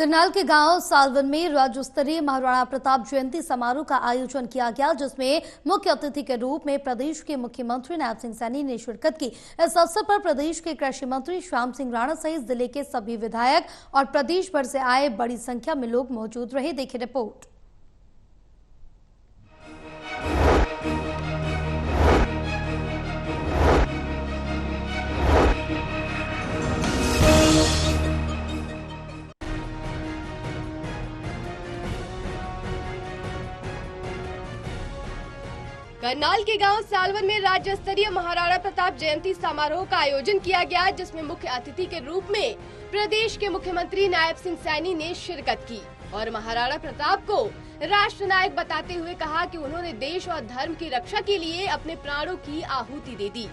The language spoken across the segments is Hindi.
करनाल के गांव सालवन में राज्य स्तरीय महाराणा प्रताप जयंती समारोह का आयोजन किया गया, जिसमें मुख्य अतिथि के रूप में प्रदेश के मुख्यमंत्री नायब सिंह सैनी ने शिरकत की। इस अवसर पर प्रदेश के कृषि मंत्री श्याम सिंह राणा सहित जिले के सभी विधायक और प्रदेश भर से आए बड़ी संख्या में लोग मौजूद रहे। देखिए रिपोर्ट। करनाल के गांव सालवन में राज्य स्तरीय महाराणा प्रताप जयंती समारोह का आयोजन किया गया, जिसमें मुख्य अतिथि के रूप में प्रदेश के मुख्यमंत्री नायब सिंह सैनी ने शिरकत की और महाराणा प्रताप को राष्ट्र नायक बताते हुए कहा कि उन्होंने देश और धर्म की रक्षा के लिए अपने प्राणों की आहुति दे दी।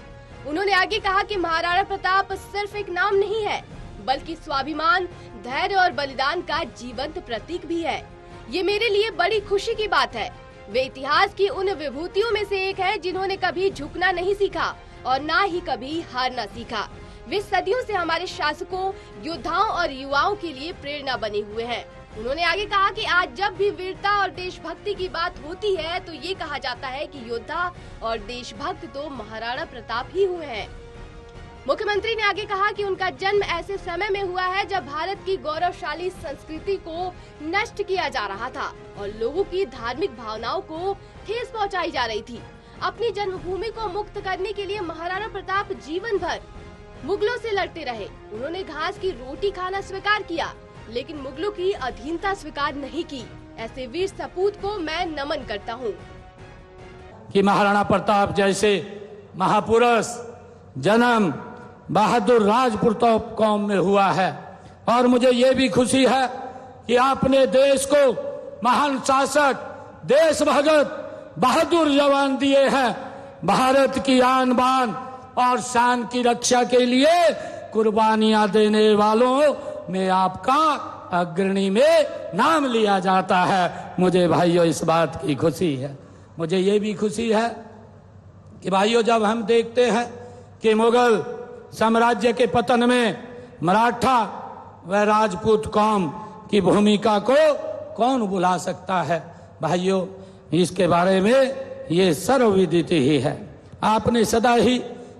उन्होंने आगे कहा कि महाराणा प्रताप सिर्फ एक नाम नहीं है, बल्कि स्वाभिमान, धैर्य और बलिदान का जीवंत प्रतीक भी है। ये मेरे लिए बड़ी खुशी की बात है। वे इतिहास की उन विभूतियों में से एक है जिन्होंने कभी झुकना नहीं सीखा और ना ही कभी हारना सीखा। वे सदियों से हमारे शासकों, योद्धाओं और युवाओं के लिए प्रेरणा बने हुए हैं। उन्होंने आगे कहा कि आज जब भी वीरता और देशभक्ति की बात होती है तो ये कहा जाता है कि योद्धा और देशभक्त तो महाराणा प्रताप ही हुए हैं। मुख्यमंत्री ने आगे कहा कि उनका जन्म ऐसे समय में हुआ है जब भारत की गौरवशाली संस्कृति को नष्ट किया जा रहा था और लोगों की धार्मिक भावनाओं को ठेस पहुंचाई जा रही थी। अपनी जन्मभूमि को मुक्त करने के लिए महाराणा प्रताप जीवन भर मुगलों से लड़ते रहे। उन्होंने घास की रोटी खाना स्वीकार किया, लेकिन मुगलों की अधीनता स्वीकार नहीं की। ऐसे वीर सपूत को मैं नमन करता हूँ कि महाराणा प्रताप जैसे महापुरुष जन्म बहादुर राजपूत कौम में हुआ है और मुझे ये भी खुशी है कि आपने देश को महान शासक, देश भगत, बहादुर जवान दिए हैं। भारत की आन बान और शान की रक्षा के लिए कुर्बानियां देने वालों में आपका अग्रणी में नाम लिया जाता है। मुझे भाइयों इस बात की खुशी है। मुझे ये भी खुशी है कि भाइयों जब हम देखते हैं कि मुगल साम्राज्य के पतन में मराठा व राजपूत कौम की भूमिका को कौन भुला सकता है। भाइयों इसके बारे में ये सर्वविदित ही है। आपने सदा ही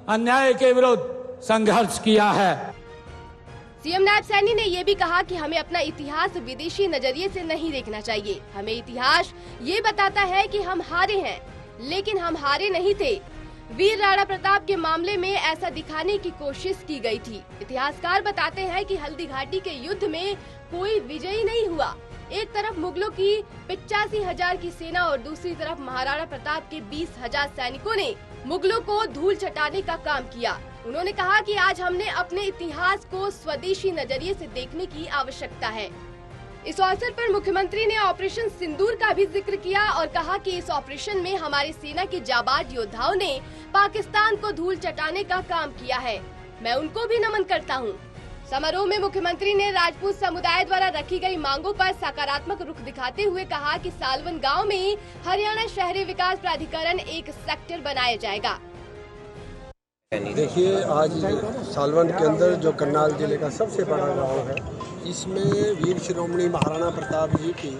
अन्याय के विरुद्ध संघर्ष किया है। सीएम नायब सैनी ने ये भी कहा कि हमें अपना इतिहास विदेशी नजरिए से नहीं देखना चाहिए। हमें इतिहास ये बताता है कि हम हारे हैं, लेकिन हम हारे नहीं थे। वीर राणा प्रताप के मामले में ऐसा दिखाने की कोशिश की गई थी। इतिहासकार बताते हैं कि हल्दी घाटी के युद्ध में कोई विजयी नहीं हुआ। एक तरफ मुगलों की 85,000 की सेना और दूसरी तरफ महाराणा प्रताप के 20,000 सैनिकों ने मुगलों को धूल चटाने का काम किया। उन्होंने कहा कि आज हमने अपने इतिहास को स्वदेशी नजरिए से देखने की आवश्यकता है। इस अवसर पर मुख्यमंत्री ने ऑपरेशन सिंदूर का भी जिक्र किया और कहा कि इस ऑपरेशन में हमारी सेना के जाबाज योद्धाओं ने पाकिस्तान को धूल चटाने का काम किया है। मैं उनको भी नमन करता हूं। समारोह में मुख्यमंत्री ने राजपूत समुदाय द्वारा रखी गई मांगों पर सकारात्मक रुख दिखाते हुए कहा कि सालवन गांव में हरियाणा शहरी विकास प्राधिकरण एक सेक्टर बनाया जाएगा। देखिए, आज सालवन के अंदर जो करनाल जिले का सबसे बड़ा गांव है, इसमें वीर शिरोमणि महाराणा प्रताप जी की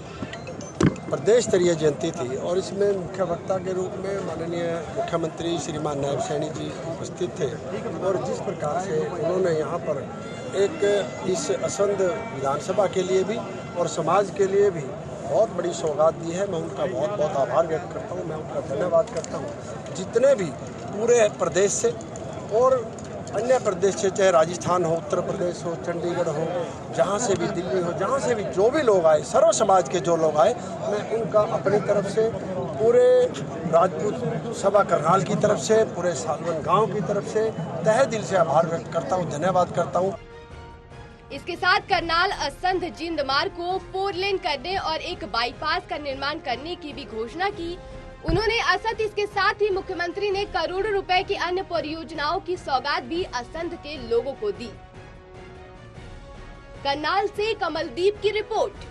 प्रदेश स्तरीय जयंती थी और इसमें मुख्य वक्ता के रूप में माननीय मुख्यमंत्री श्रीमान नायब सैनी जी उपस्थित थे और जिस प्रकार से उन्होंने यहाँ पर एक इस असंध विधानसभा के लिए भी और समाज के लिए भी बहुत बड़ी सौगात दी है, मैं उनका बहुत बहुत आभार व्यक्त करता हूँ। मैं उनका धन्यवाद करता हूँ। जितने भी पूरे प्रदेश से और अन्य प्रदेश से, चाहे राजस्थान हो, उत्तर प्रदेश हो, चंडीगढ़ हो, जहाँ से भी, दिल्ली हो, जहाँ से भी जो भी लोग आए, सर्व समाज के जो लोग आए, मैं उनका अपनी तरफ से, पूरे राजपूत सभा करनाल की तरफ से, पूरे सालवन गांव की तरफ से तहे दिल से आभार व्यक्त करता हूँ, धन्यवाद करता हूँ। इसके साथ करनाल असंध जिंद मार्ग को 4 लेन करने और एक बाईपास का निर्माण करने की भी घोषणा की। उन्होंने असंध इसके साथ ही मुख्यमंत्री ने करोड़ों रुपए की अन्य परियोजनाओं की सौगात भी असंध के लोगों को दी। करनाल से कमलदीप की रिपोर्ट।